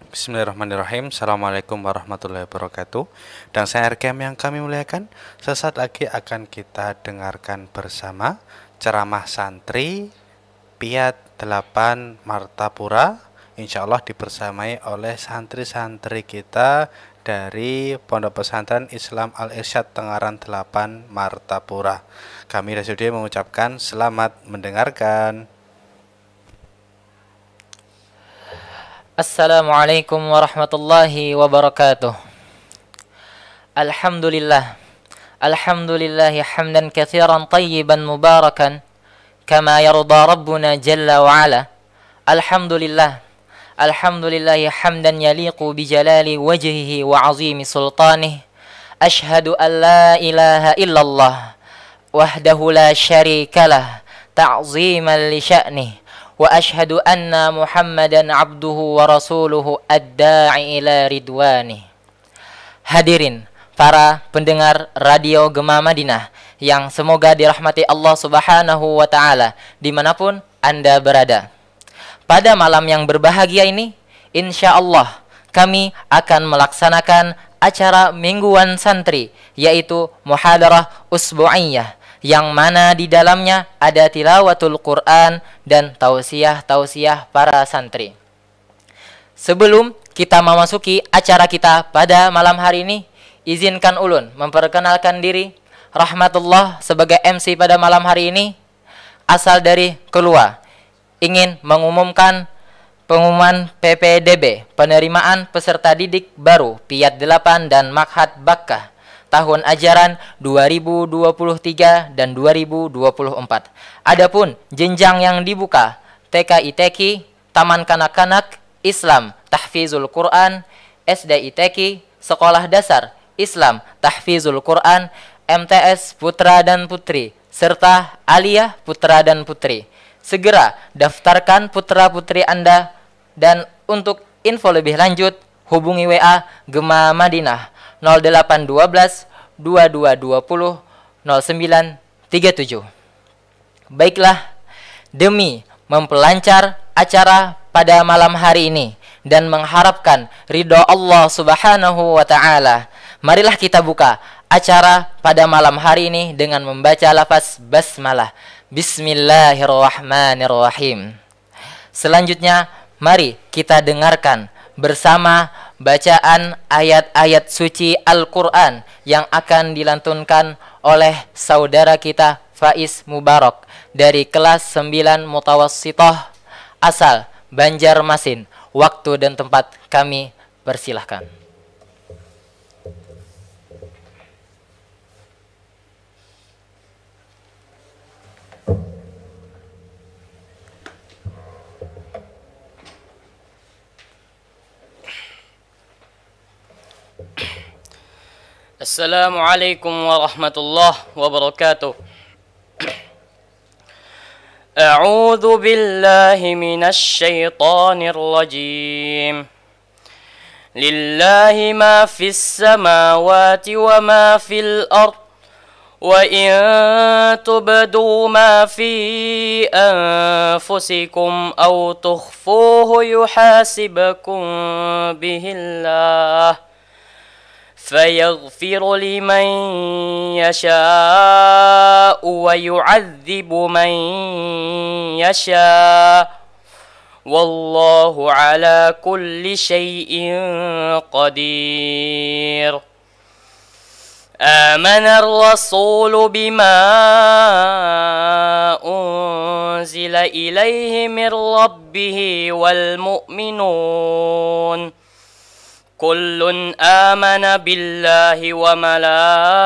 Bismillahirrahmanirrahim. Assalamualaikum warahmatullahi wabarakatuh. Dan saya RKM yang kami muliakan, sesaat lagi akan kita dengarkan bersama ceramah santri Piat 8 Martapura, insya Allah dibersamai oleh santri-santri kita dari Pondok Pesantren Islam Al-Irsyad Tengaran 8 Martapura. Kami dari studio mengucapkan selamat mendengarkan. Assalamualaikum warahmatullahi wabarakatuh. Alhamdulillah. Alhamdulillahi hamdan katsiran tayyiban mubarakan kama yarda rabbuna jalla wa ala. Alhamdulillah. Alhamdulillahi hamdan yaliqu bi jalali wajhihi wa azimi sultanih. Ashhadu an la ilaha illallah wahdahu la syarikalah ta'ziman li sya'nih. Wa ashhadu anna Muhammadan abduhu wa rasuluhu ad-da'i ila ridwani. Hadirin para pendengar Radio Gema Madinah yang semoga dirahmati Allah Subhanahu wa taala dimanapun Anda berada. Pada malam yang berbahagia ini, insya Allah kami akan melaksanakan acara mingguan santri, yaitu muhadarah usbu'iyah, yang mana di dalamnya ada tilawatul Quran dan tausiah-tausiah para santri. Sebelum kita memasuki acara kita pada malam hari ini, izinkan ulun memperkenalkan diri. Rahmatullah sebagai MC pada malam hari ini, asal dari Kelua, ingin mengumumkan pengumuman PPDB, penerimaan peserta didik baru Piat 8 dan Makhad Bakkah tahun ajaran 2023 dan 2024. Adapun jenjang yang dibuka TK ITQ, Taman Kanak-kanak Islam Tahfizul Quran, SD ITQ, Sekolah Dasar Islam Tahfizul Quran, MTS Putra dan Putri, serta Aliyah Putra dan Putri. Segera daftarkan putra-putri Anda, dan untuk info lebih lanjut hubungi WA Gema Madinah 0812 2220 0937. Baiklah, demi mempelancar acara pada malam hari ini dan mengharapkan ridho Allah Subhanahu wa taala, marilah kita buka acara pada malam hari ini dengan membaca lafaz basmalah. Bismillahirrahmanirrahim. Selanjutnya mari kita dengarkan bersama bacaan ayat-ayat suci Al-Quran yang akan dilantunkan oleh saudara kita Faiz Mubarak dari kelas 9 Mutawassithah asal Banjarmasin. Waktu dan tempat kami persilahkan. Assalamualaikum warahmatullahi wabarakatuh. A'udzu billahi minasy syaithanir rajim. Lillahi ma fis samawati wa ma fil ardh. Wa in tubdu ma fi anfusikum aw tukhfuhu yuhasibukum bihillah. فيغفر لمن يشاء ويعذب من يشاء والله على كل شيء قدير. آمن الرسول بما أنزل إليه من ربه والمؤمنون كل آمن بالله وملائكته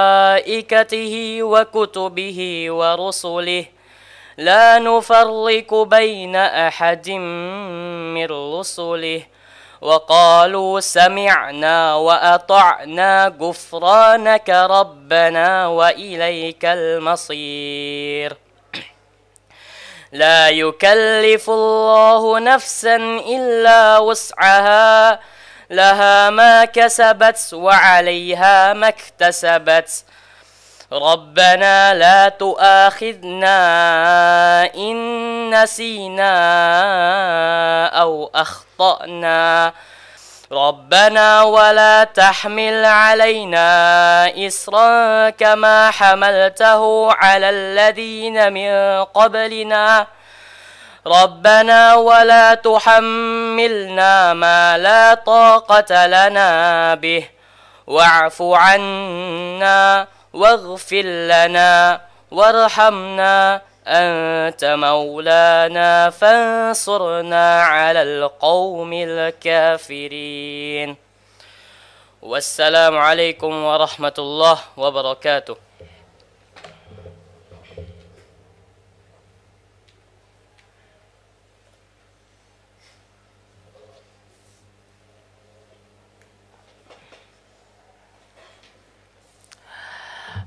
وكتبه ورسله لا نفرق بين أحد من رسله وقالوا سمعنا وأطعنا غفرانك ربنا وإليك المصير. لا يكلف الله نفسا إلا وسعها لها ما كسبت وعليها ما اكتسبت ربنا لا تؤاخذنا إن نسينا أو أخطأنا ربنا ولا تحمل علينا إصرا كما حملته على الذين من قبلنا ربنا ولا تحملنا ما لا طاقة لنا به واعف عنا واغفر لنا وارحمنا أنت مولانا فانصرنا على القوم الكافرين والسلام عليكم ورحمة الله وبركاته.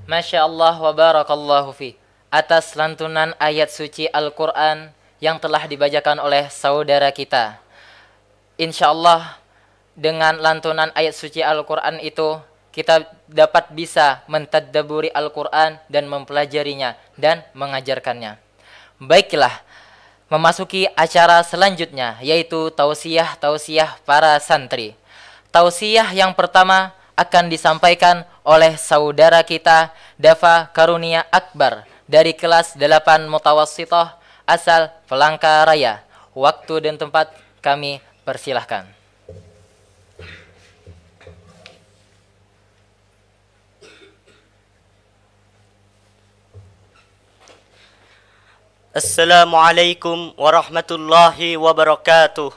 Masya Allah wa barakallahu fi. Atas lantunan ayat suci Al-Quran yang telah dibacakan oleh saudara kita. Insya Allah dengan lantunan ayat suci Al-Quran itu kita dapat bisa mentadabburi Al-Quran dan mempelajarinya dan mengajarkannya. Baiklah, memasuki acara selanjutnya yaitu tausiah para santri. Tausiah yang pertama akan disampaikan oleh saudara kita Dafa Karunia Akbar dari kelas 8 Mutawassithah asal Palangkaraya. Waktu dan tempat kami persilahkan. Assalamualaikum warahmatullahi wabarakatuh.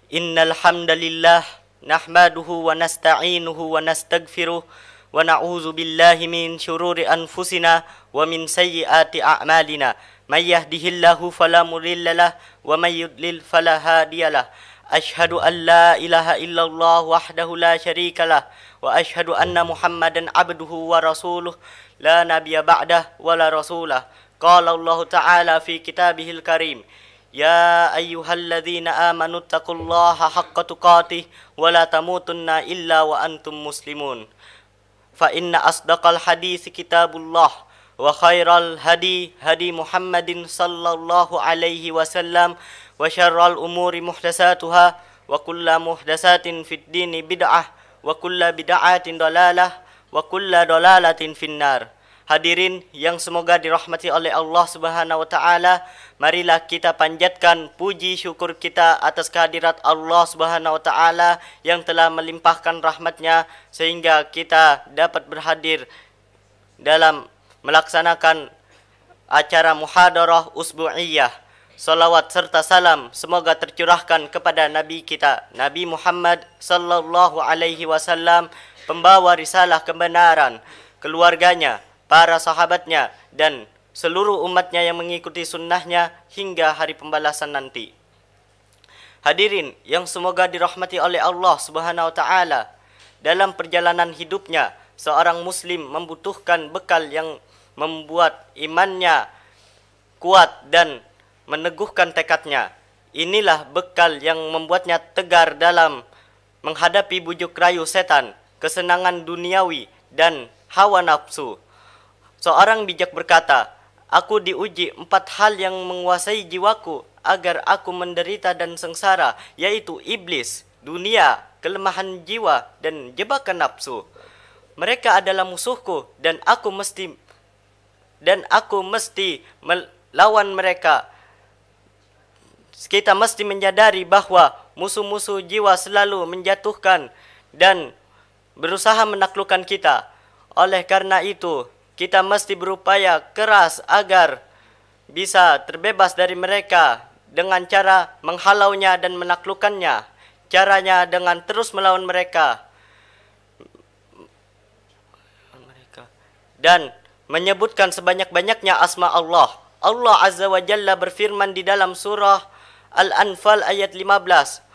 Innal hamdalillah nahmaduhu wa nasta'inuhu wa nastaghfiruh wa na'udzu billahi min syururi anfusina wa min sayyiati a'malina may yahdihillahu fala mudhillalah wa may yudlil fala hadiyalah. Asyhadu an la ilaha illallah wahdahu la syarikalah wa asyhadu anna Muhammadan abduhu wa rasuluh la nabiyya ba'dah wa la rasulah. Qala Allah Ta'ala fi kitabihil karim Ya ayyuhalladzina amanu taqullaha haqqa tuqatih wa la tamutunna illa wa antum muslimun. Fa inna asdaqal hadits kitabullah wa khairal hadi hadi Muhammadin sallallahu alaihi wasallam wa syarrul umuri muhdatsatuha wa kullu muhdatsatin fid dini bid'ah wa kullu bid'atin dalalah wa kullu dalalatin finnar. Hadirin yang semoga dirahmati oleh Allah Subhanahu wa taala, marilah kita panjatkan puji syukur kita atas kehadirat Allah Subhanahu wa taala yang telah melimpahkan rahmatnya sehingga kita dapat berhadir dalam melaksanakan acara muhadarah usbu'iyah. Salawat serta salam semoga tercurahkan kepada Nabi kita, Nabi Muhammad sallallahu alaihi wasallam, pembawa risalah kebenaran, keluarganya, para sahabatnya, dan seluruh umatnya yang mengikuti sunnahnya hingga hari pembalasan nanti. Hadirin yang semoga dirahmati oleh Allah Subhanahu wa taala, dalam perjalanan hidupnya seorang muslim membutuhkan bekal yang membuat imannya kuat dan meneguhkan tekadnya. Inilah bekal yang membuatnya tegar dalam menghadapi bujuk rayu setan, kesenangan duniawi, dan hawa nafsu. Seorang bijak berkata, aku diuji 4 hal yang menguasai jiwaku agar aku menderita dan sengsara, yaitu iblis, dunia, kelemahan jiwa, dan jebakan nafsu. Mereka adalah musuhku dan aku mesti melawan mereka. Kita mesti menyadari bahwa musuh-musuh jiwa selalu menjatuhkan dan berusaha menaklukkan kita. Oleh karena itu, kita mesti berupaya keras agar bisa terbebas dari mereka dengan cara menghalaunya dan menaklukkannya. Caranya dengan terus melawan mereka dan menyebutkan sebanyak-banyaknya asma Allah. Allah Azza wa Jalla berfirman di dalam surah Al-Anfal ayat 15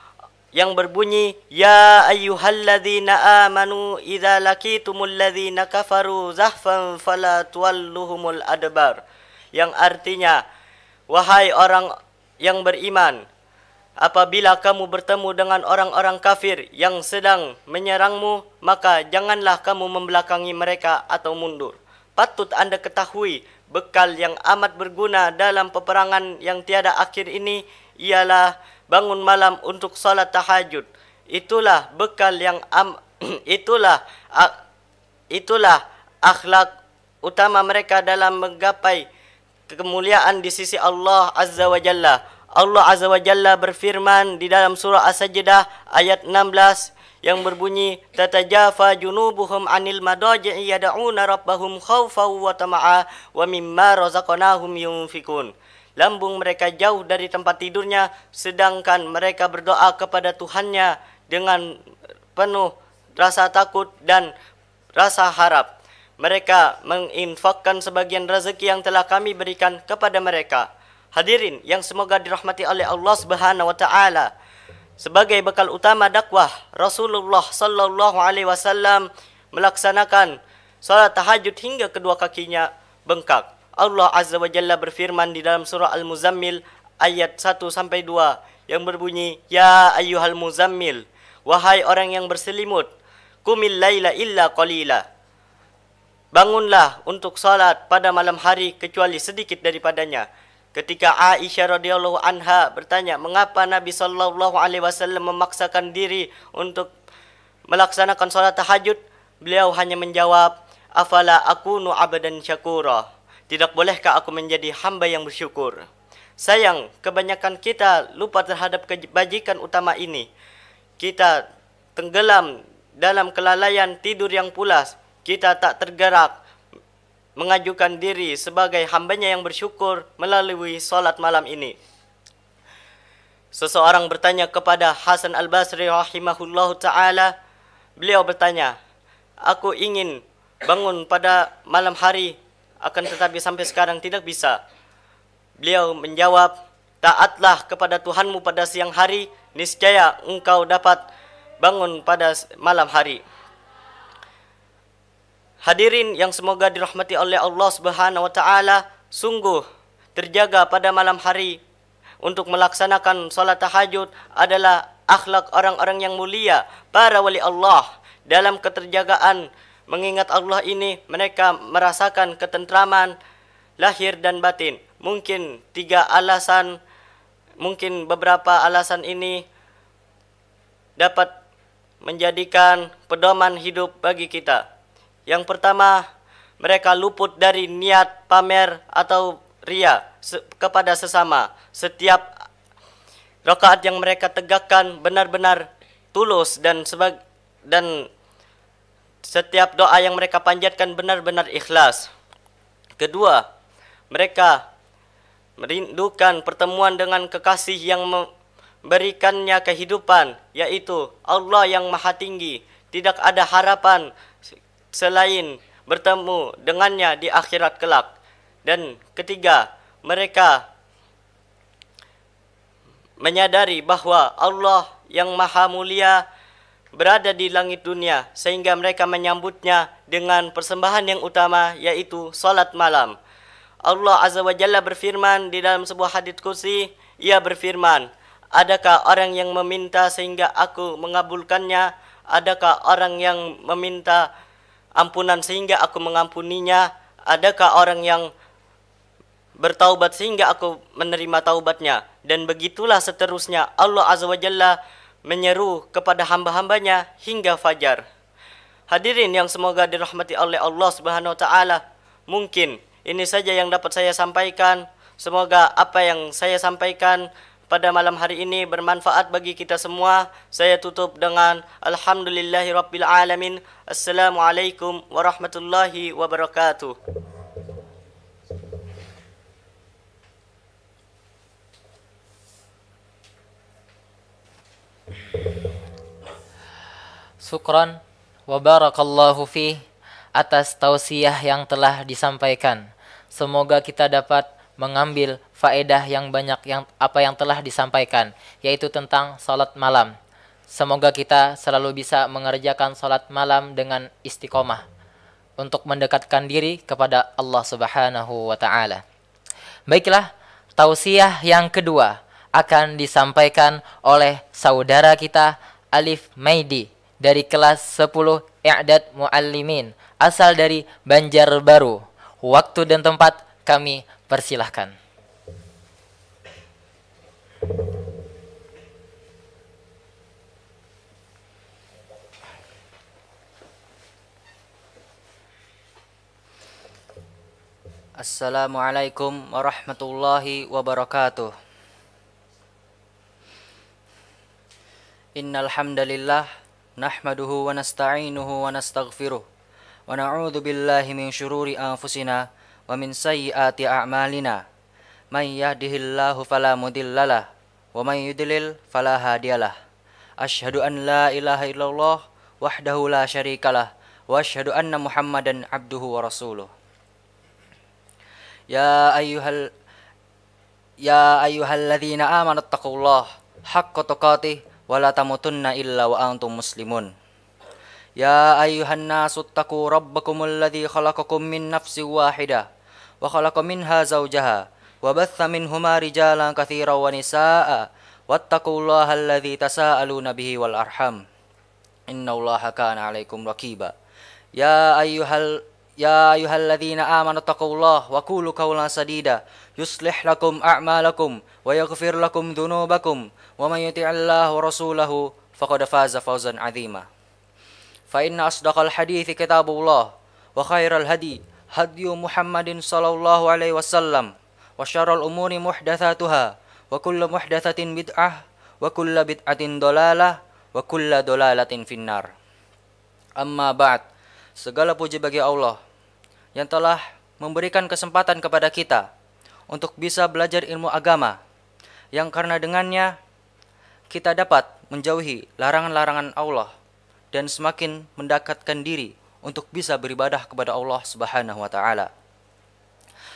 yang berbunyi, Ya ayyuhalladzina amanu idza laqitumul ladzina kafaru zahfan fala tuwalluhumul adbar. Yang artinya, wahai orang yang beriman, apabila kamu bertemu dengan orang-orang kafir yang sedang menyerangmu, maka janganlah kamu membelakangi mereka atau mundur. Patut Anda ketahui, bekal yang amat berguna dalam peperangan yang tiada akhir ini ialah bangun malam untuk salat tahajud. itulah bekal yang itulah akhlak utama mereka dalam menggapai kemuliaan di sisi Allah Azza wa Jalla. Allah Azza wa Jalla berfirman di dalam surah As-Sajdah ayat 16 yang berbunyi, tatajafa junubuhum anil madaji'i yad'una rabbahum khaufan wa tama'a wa mimma razaqnahum yunfikun. Lambung mereka jauh dari tempat tidurnya, sedangkan mereka berdoa kepada Tuhannya dengan penuh rasa takut dan rasa harap. Mereka menginfakkan sebagian rezeki yang telah kami berikan kepada mereka. Hadirin yang semoga dirahmati oleh Allah Subhanahu wa taala. Sebagai bekal utama dakwah, Rasulullah sallallahu alaihi wasallam melaksanakan salat tahajud hingga kedua kakinya bengkak. Allah Azza wa Jalla berfirman di dalam surah Al-Muzammil ayat 1 sampai 2 yang berbunyi, ya ayyuhal muzammil, wahai orang yang berselimut, qumil laila illa qalila. Bangunlah untuk salat pada malam hari kecuali sedikit daripadanya. Ketika Aisyah radhiyallahu anha bertanya, mengapa Nabi sallallahu alaihi wasallam memaksakan diri untuk melaksanakan salat tahajud? Beliau hanya menjawab, afala akunu abadan syakura. Tidak bolehkah aku menjadi hamba yang bersyukur? Sayang, kebanyakan kita lupa terhadap kebajikan utama ini. Kita tenggelam dalam kelalaian tidur yang pulas. Kita tak tergerak mengajukan diri sebagai hambanya yang bersyukur melalui salat malam ini. Seseorang bertanya kepada Hasan Al-Basri rahimahullahu ta'ala. Beliau bertanya, aku ingin bangun pada malam hari, akan tetapi sampai sekarang tidak bisa. Beliau menjawab, taatlah kepada Tuhanmu pada siang hari, niscaya engkau dapat bangun pada malam hari. Hadirin yang semoga dirahmati oleh Allah Subhanahu wa taala, sungguh terjaga pada malam hari untuk melaksanakan salat tahajud adalah akhlak orang-orang yang mulia, para wali Allah. Dalam keterjagaan mengingat Allah ini, mereka merasakan ketentraman lahir dan batin. Mungkin 3 alasan, mungkin beberapa alasan ini dapat menjadikan pedoman hidup bagi kita. Yang pertama, mereka luput dari niat pamer atau ria kepada sesama. Setiap rakaat yang mereka tegakkan benar-benar tulus dan setiap doa yang mereka panjatkan benar-benar ikhlas. Kedua, mereka merindukan pertemuan dengan kekasih yang memberikannya kehidupan, yaitu Allah yang Maha Tinggi. Tidak ada harapan selain bertemu dengannya di akhirat kelak. Dan ketiga, mereka menyadari bahwa Allah yang Maha Mulia berada di langit dunia, sehingga mereka menyambutnya dengan persembahan yang utama, yaitu salat malam. Allah Azza wa Jalla berfirman di dalam sebuah hadits qudsi, ia berfirman, adakah orang yang meminta sehingga aku mengabulkannya? Adakah orang yang meminta ampunan sehingga aku mengampuninya? Adakah orang yang bertaubat sehingga aku menerima taubatnya? Dan begitulah seterusnya. Allah Azza wa Jalla menyeru kepada hamba-hambanya hingga fajar. Hadirin yang semoga dirahmati oleh Allah Subhanahu wa taala, mungkin ini saja yang dapat saya sampaikan. Semoga apa yang saya sampaikan pada malam hari ini bermanfaat bagi kita semua. Saya tutup dengan alhamdulillahirabbil alamin. Assalamualaikum warahmatullahi wabarakatuh. Syukran wa barakallahu fih atas tausiah yang telah disampaikan. Semoga kita dapat mengambil faedah yang banyak yang telah disampaikan, yaitu tentang salat malam. Semoga kita selalu bisa mengerjakan salat malam dengan istiqomah untuk mendekatkan diri kepada Allah Subhanahu wa taala. Baiklah, tausiah yang kedua akan disampaikan oleh saudara kita Alif Maidi dari kelas 10 I'dad Muallimin, asal dari Banjarbaru. Waktu dan tempat kami persilahkan. Assalamualaikum warahmatullahi wabarakatuh. Innal hamdalillah nahmaduhu wa nasta'inuhu wa nastaghfiruh wa na'udzu billahi min syururi anfusina wa min sayyiati a'malina. May yahdihillahu fala mudhillalah wa may yudlil fala hadiyalah. Asyhadu an la ilaha illallah wahdahu la syarikalah wa asyhadu anna Muhammadan abduhu wa rasuluh. Ya ayyuhalladzina amanu taqullaha haqqa tuqatih wa la tamutunna illa wa antum muslimun. Ya ayyuhan nasu taqu rabbakumul ladzi khalaqakum min nafsin wahidah wa khalaqa minha zawjaha wa batha minhuma rijalan katsiran wa nisaa'a wattaqullaha alladzi tasaaluna bihi wal arham innallaha kana 'alaikum raqiba. Ya ayyuhalladzina amanu taqullaha wa qulu qawlan sadida yuslih lakum a'malakum wa yaghfir lakum dhunubakum wa may yuti'illaha wa rasulahu faqad faza fawzan 'azima. Fa inna asdaqal hadithi kitabullah wa khairal hadi hadyu Muhammadin sallallahu alaihi wasallam wa syarrul umuri muhdatsatuha wa kullu muhdatsatin bid'ah wa kullu bid'atin dhalalah wa kullu dhalalatin finnar. Amma ba'd. Segala puji bagi Allah yang telah memberikan kesempatan kepada kita untuk bisa belajar ilmu agama, yang karena dengannya kita dapat menjauhi larangan-larangan Allah dan semakin mendekatkan diri untuk bisa beribadah kepada Allah Subhanahu wa taala.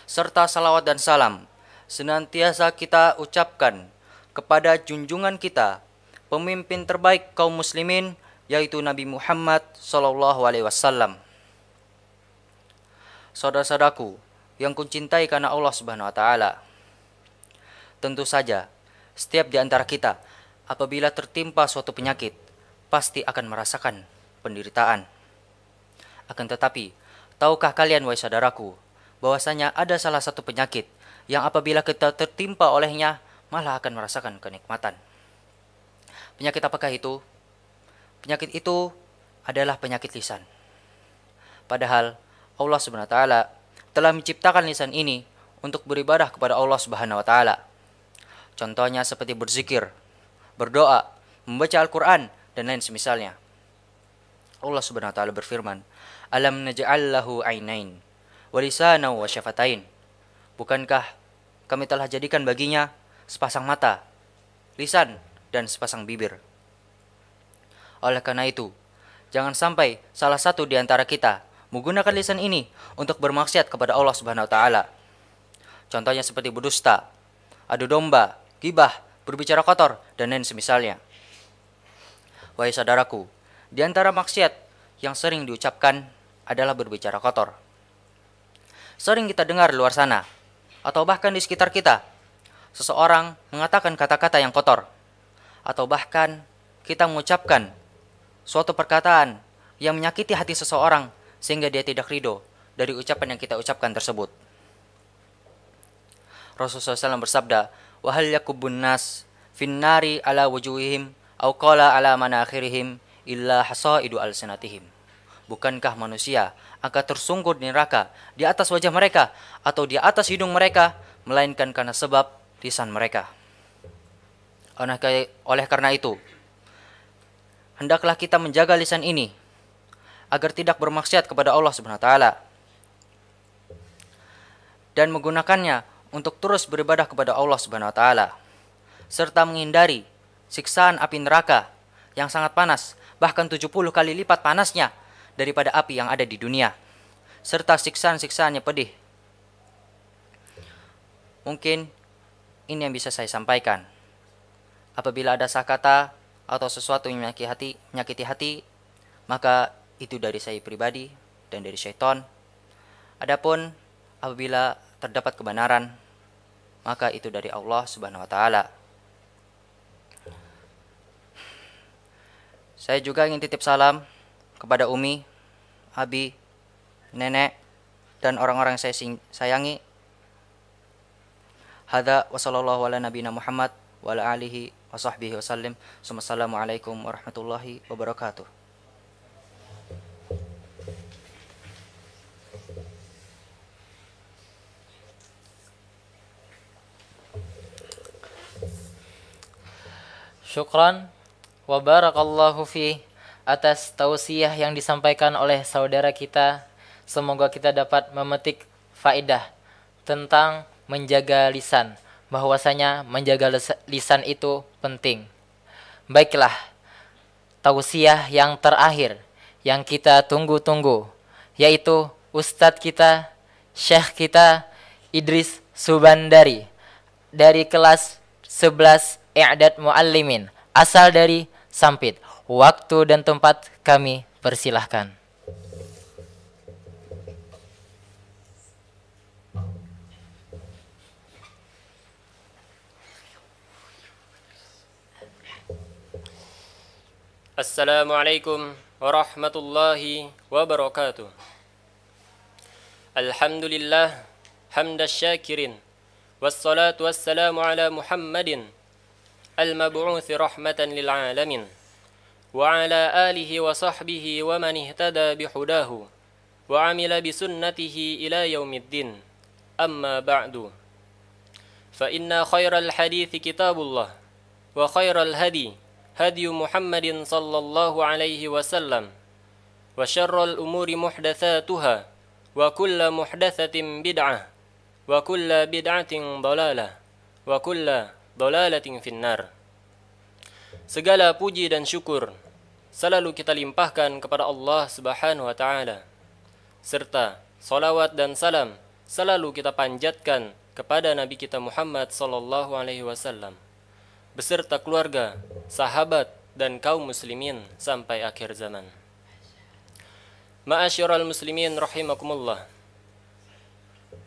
Serta salawat dan salam senantiasa kita ucapkan kepada junjungan kita, pemimpin terbaik kaum muslimin, yaitu Nabi Muhammad sallallahu alaihi wasallam. Saudara-saudaraku yang kucintai karena Allah Subhanahu wa taala, tentu saja setiap di antara kita apabila tertimpa suatu penyakit pasti akan merasakan penderitaan. Akan tetapi, tahukah kalian wahai saudaraku bahwasanya ada salah satu penyakit yang apabila kita tertimpa olehnya malah akan merasakan kenikmatan. Penyakit apakah itu? Penyakit itu adalah penyakit lisan. Padahal Allah Subhanahu wa taala telah menciptakan lisan ini untuk beribadah kepada Allah Subhanahu wa taala. Contohnya seperti berzikir, berdoa, membaca Al-Qur'an dan lain semisalnya. Allah Subhanahu wa taala berfirman, "Alam naj'al lahu 'ainain wa lisanan wa syafatain." Bukankah kami telah jadikan baginya sepasang mata, lisan dan sepasang bibir? Oleh karena itu, jangan sampai salah satu di antara kita menggunakan lisan ini untuk bermaksiat kepada Allah Subhanahu wa taala. Contohnya seperti berdusta, adu domba, ghibah, berbicara kotor dan lain semisalnya. Wahai saudaraku, di antara maksiat yang sering diucapkan adalah berbicara kotor. Sering kita dengar di luar sana atau bahkan di sekitar kita, seseorang mengatakan kata-kata yang kotor, atau bahkan kita mengucapkan suatu perkataan yang menyakiti hati seseorang sehingga dia tidak ridho dari ucapan yang kita ucapkan tersebut. Rasulullah SAW bersabda, "Wa hal yakubun nas finnari ala wujuhihim aw qala ala manakhirihim illa hasaidu alsinatihim." Bukankah manusia akan tersungkur di neraka di atas wajah mereka atau di atas hidung mereka, melainkan karena sebab lisan mereka. Oleh karena itu, hendaklah kita menjaga lisan ini agar tidak bermaksiat kepada Allah Subhanahu wa taala dan menggunakannya untuk terus beribadah kepada Allah Subhanahu wa taala, serta menghindari siksaan api neraka yang sangat panas, bahkan 70 kali lipat panasnya daripada api yang ada di dunia, serta siksaan-siksaan yang pedih. Mungkin ini yang bisa saya sampaikan. Apabila ada kata atau sesuatu yang menyakiti hati, maka itu dari saya pribadi dan dari syaitan. Adapun apabila terdapat kebenaran, maka itu dari Allah Subhanahu wa taala. Saya juga ingin titip salam kepada Umi, Abi, Nenek, dan orang-orang yang saya sayangi. Hadza wa sallallahu ala nabiyina Muhammad wa ala alihi wa sahbihi wasallim. Assalamualaikum warahmatullahi wabarakatuh. Syukran wa barakallahu fi atas tausiah yang disampaikan oleh saudara kita. Semoga kita dapat memetik faedah tentang menjaga lisan, bahwasanya menjaga lisan itu penting. Baiklah, tausiah yang terakhir yang kita tunggu-tunggu, yaitu Ustadz kita, Syekh kita Idris Subandari dari kelas 11 I'dad Muallimin, asal dari Sampit. Waktu dan tempat kami persilahkan. Assalamualaikum warahmatullahi wabarakatuh. Alhamdulillah hamdas syakirin, wassalatu wassalamu ala Muhammadin al-mab'uthi rahmatan lil alamin, wa ala alihi wa sahbihi wa man ihtada bihudahu wa amila bisunnatihi ila yaumiddin. Amma ba'du, fa inna khairal hadithi kitabullah wa khairal hadi hadi Muhammadin sallallahu alaihi wasallam, wa syarrul umuri muhdatsatuha wa kullu muhdatsatin bid'ah wa kullu bid'atin dhalalah wa kullu dhalalatin finnar. Segala puji dan syukur selalu kita limpahkan kepada Allah Subhanahu wa taala, serta salawat dan salam selalu kita panjatkan kepada Nabi kita Muhammad sallallahu alaihi wasallam beserta keluarga, sahabat dan kaum muslimin sampai akhir zaman. Ma'asyiral muslimin rahimakumullah.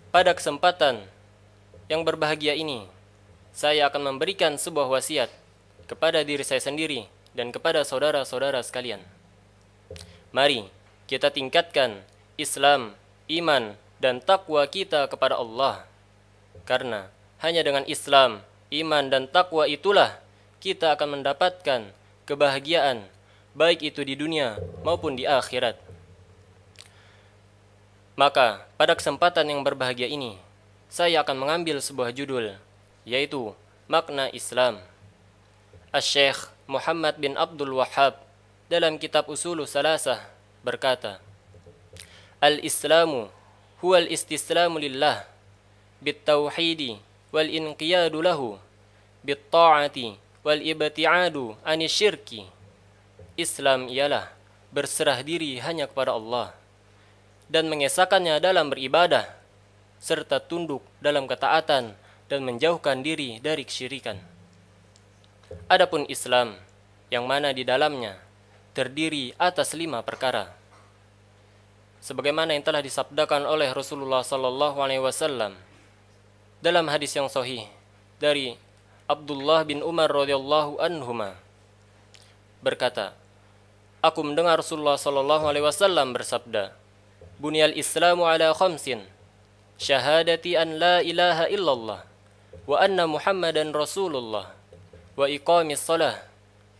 Pada kesempatan yang berbahagia ini, saya akan memberikan sebuah wasiat kepada diri saya sendiri dan kepada saudara-saudara sekalian. Mari kita tingkatkan Islam, iman, dan takwa kita kepada Allah. Karena hanya dengan Islam, iman, dan takwa itulah kita akan mendapatkan kebahagiaan, baik itu di dunia maupun di akhirat. Maka pada kesempatan yang berbahagia ini, saya akan mengambil sebuah judul, yaitu Makna Islam. Asy-Syaikh Muhammad bin Abdul Wahhab dalam kitab Usulus Salasah berkata, Al-Islamu huwal istislamu lillah bit-tauhidi wal inqiyadu lahu bit-ta'ati wal ibti'adu anisyirki. Islam ialah berserah diri hanya kepada Allah dan mengesahkannya dalam beribadah, serta tunduk dalam ketaatan dan menjauhkan diri dari kesyirikan. Adapun Islam, yang mana di dalamnya terdiri atas 5 perkara, sebagaimana yang telah disabdakan oleh Rasulullah sallallahu alaihi wasallam dalam hadis yang sahih dari Abdullah bin Umar radhiyallahu anhuma berkata, aku mendengar Rasulullah sallallahu alaihi wasallam bersabda, Bunyal Islamu ala khamsin, syahadati an la ilaha illallah, wa anna Muhammadan Rasulullah, wa iqamis salah,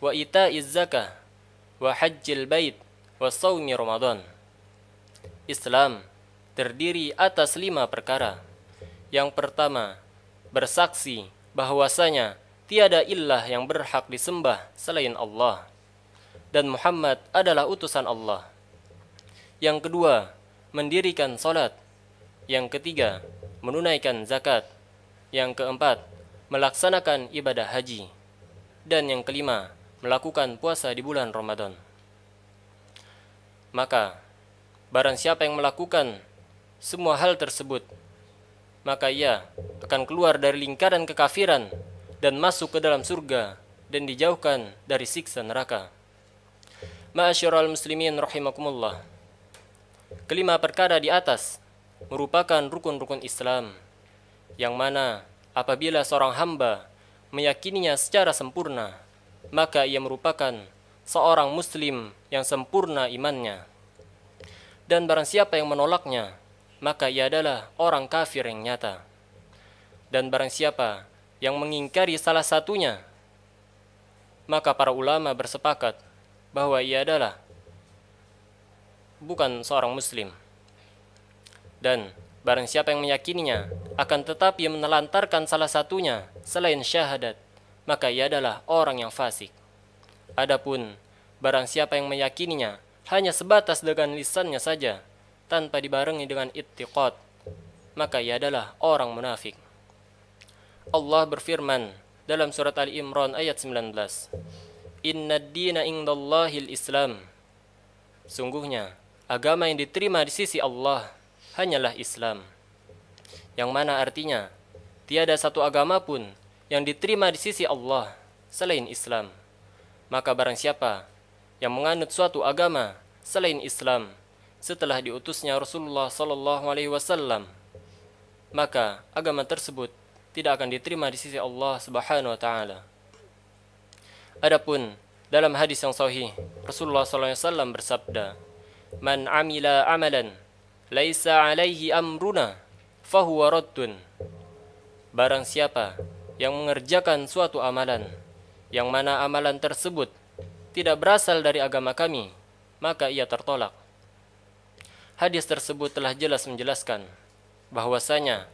wa ita'iz zakah, wa hajjil bait, wa sawmi Ramadan. Islam terdiri atas 5 perkara. Yang pertama, bersaksi bahwasanya tiada ilah yang berhak disembah selain Allah, dan Muhammad adalah utusan Allah. Yang kedua, mendirikan salat. Yang ketiga, menunaikan zakat. Yang keempat, melaksanakan ibadah haji. Dan yang kelima, melakukan puasa di bulan Ramadan. Maka, barang siapa yang melakukan semua hal tersebut, maka ia akan keluar dari lingkaran kekafiran dan masuk ke dalam surga dan dijauhkan dari siksa neraka. Ma'asyiral muslimin rahimakumullah. Kelima perkara di atas merupakan rukun-rukun Islam, yang mana apabila seorang hamba meyakininya secara sempurna, maka ia merupakan seorang muslim yang sempurna imannya. Dan barang siapa yang menolaknya, maka ia adalah orang kafir yang nyata. Dan barang siapa yang mengingkari salah satunya, maka para ulama bersepakat bahwa ia adalah bukan seorang muslim. Dan barang siapa yang meyakininya akan tetapi menelantarkan salah satunya selain syahadat, maka ia adalah orang yang fasik. Adapun barang siapa yang meyakininya hanya sebatas dengan lisannya saja, tanpa dibarengi dengan i'tiqad, maka ia adalah orang munafik. Allah berfirman dalam surat Ali Imran ayat 19, Inna ad-dina indallahil Islam. Sungguhnya, agama yang diterima di sisi Allah hanyalah Islam. Yang mana artinya, tiada satu agama pun yang diterima di sisi Allah selain Islam. Maka barang siapa yang menganut suatu agama selain Islam setelah diutusnya Rasulullah SAW, maka agama tersebut tidak akan diterima di sisi Allah Subhanahu wa taala. Adapun dalam hadis yang sahih, Rasulullah SAW bersabda, "Man amila amalan laisa alaihi amruna fahuwa raddun." Barang siapa yang mengerjakan suatu amalan yang mana amalan tersebut tidak berasal dari agama kami, maka ia tertolak. Hadis tersebut telah jelas menjelaskan bahwasanya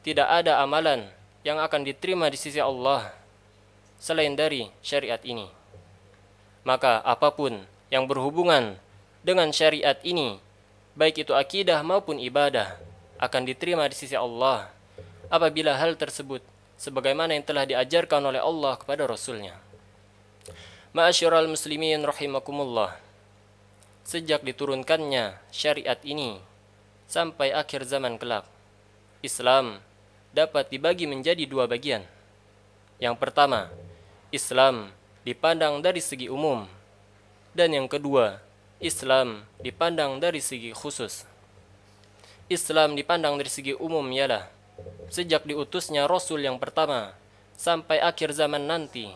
tidak ada amalan yang akan diterima di sisi Allah selain dari syariat ini. Maka apapun yang berhubungan dengan syariat ini, baik itu akidah maupun ibadah, akan diterima di sisi Allah apabila hal tersebut sebagaimana yang telah diajarkan oleh Allah kepada Rasul-Nya. Ma'asyiral muslimin rahimakumullah, sejak diturunkannya syariat ini sampai akhir zaman kelak, Islam dapat dibagi menjadi dua bagian. Yang pertama, Islam dipandang dari segi umum, dan yang kedua, Islam dipandang dari segi khusus. Islam dipandang dari segi umum ialah sejak diutusnya Rasul yang pertama sampai akhir zaman nanti,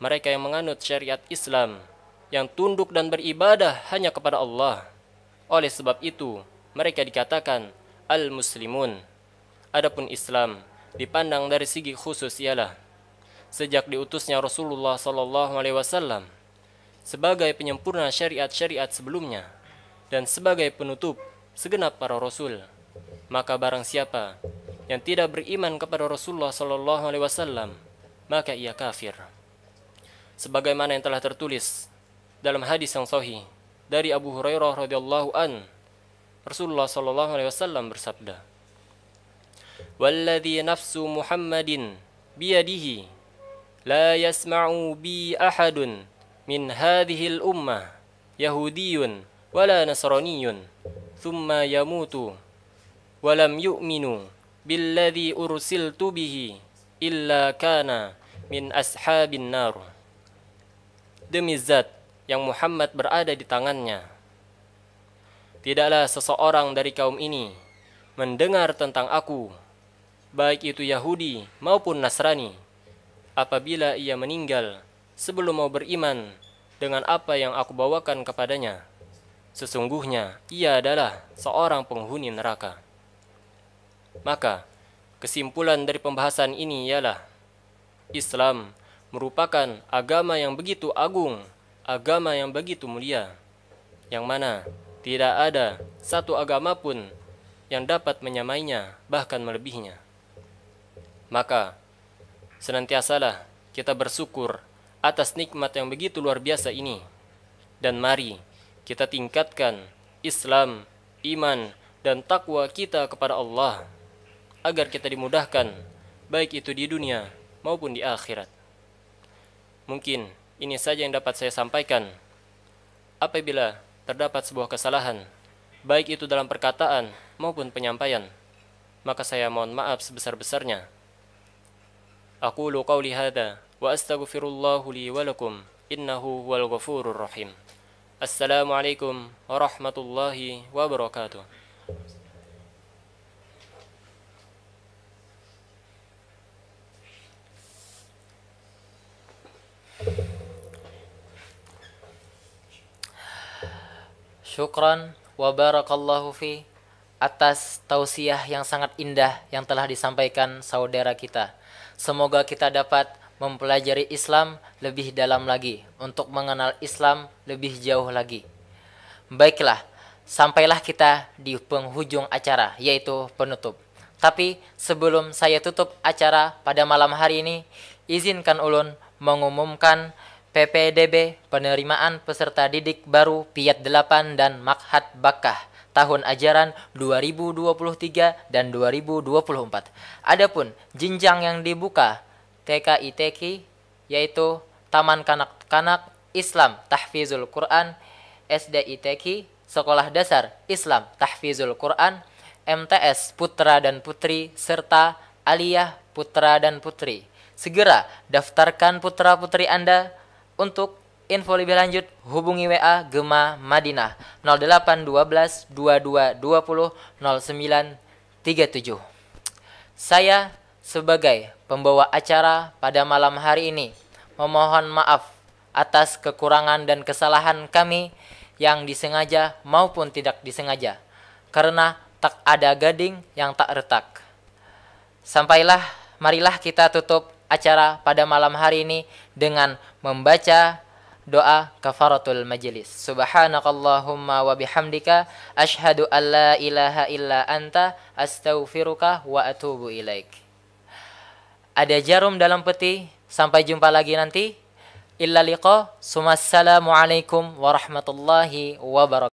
mereka yang menganut syariat Islam, yang tunduk dan beribadah hanya kepada Allah. Oleh sebab itu, mereka dikatakan al-muslimun. Adapun Islam dipandang dari segi khusus ialah sejak diutusnya Rasulullah SAW sebagai penyempurna syariat-syariat sebelumnya dan sebagai penutup segenap para rasul, maka barang siapa yang tidak beriman kepada Rasulullah SAW, maka ia kafir. Sebagaimana yang telah tertulis dalam hadis yang sahih dari Abu Hurairah radhiyallahu an, Rasulullah SAW bersabda, "Walladzi nafsu Muhammadin biyadihi la yasma'u bi ahadun min hadhihi al-ummah yahudiyyun wala nasraniyyun thumma yamutu wa lam yu'minu billadzi ursiltu bihi illa kana min ashabin nar." Demi zat yang Muhammad berada di tangannya, tidaklah seseorang dari kaum ini mendengar tentang aku, baik itu Yahudi maupun Nasrani, apabila ia meninggal sebelum mau beriman dengan apa yang aku bawakan kepadanya, sesungguhnya ia adalah seorang penghuni neraka. Maka kesimpulan dari pembahasan ini ialah Islam merupakan agama yang begitu agung, agama yang begitu mulia, yang mana tidak ada satu agama pun yang dapat menyamainya, bahkan melebihinya. Maka senantiasalah kita bersyukur atas nikmat yang begitu luar biasa ini, dan mari kita tingkatkan Islam, iman, dan takwa kita kepada Allah agar kita dimudahkan baik itu di dunia maupun di akhirat. Mungkin ini saja yang dapat saya sampaikan. Apabila terdapat sebuah kesalahan, baik itu dalam perkataan maupun penyampaian, maka saya mohon maaf sebesar-besarnya. Aqulu qawli hadza wa astaghfirullahu li wa lakum innahu huwal ghafurur rahim. Assalamualaikum warahmatullahi wabarakatuh. Syukran wa barakallahu fi atas tausiah yang sangat indah yang telah disampaikan saudara kita. Semoga kita dapat mempelajari Islam lebih dalam lagi, untuk mengenal Islam lebih jauh lagi. Baiklah, sampailah kita di penghujung acara, yaitu penutup. Tapi sebelum saya tutup acara pada malam hari ini, izinkan ulun mengumumkan PPDB penerimaan peserta didik baru Piat 8 dan Makhat Bakah tahun ajaran 2023 dan 2024. Adapun jenjang yang dibuka TK ITQ yaitu Taman Kanak-kanak Islam Tahfizul Quran, SD ITQ Sekolah Dasar Islam Tahfizul Quran, MTS Putra dan Putri serta Aliyah Putra dan Putri. Segera daftarkan putra-putri Anda. Untuk info lebih lanjut hubungi WA Gema Madinah 0812 2220 0937. Saya sebagai pembawa acara pada malam hari ini memohon maaf atas kekurangan dan kesalahan kami yang disengaja maupun tidak disengaja, karena tak ada gading yang tak retak. Marilah kita tutup acara pada malam hari ini dengan membaca doa kafaratul majelis. Subhanakallahumma wa bihamdika asyhadu an la ilaha illa anta astaghfiruka wa atubu ilaik. Ada jarum dalam peti. Sampai jumpa lagi nanti. Illa liqa. Assalamualaikum warahmatullahi wabarakatuh.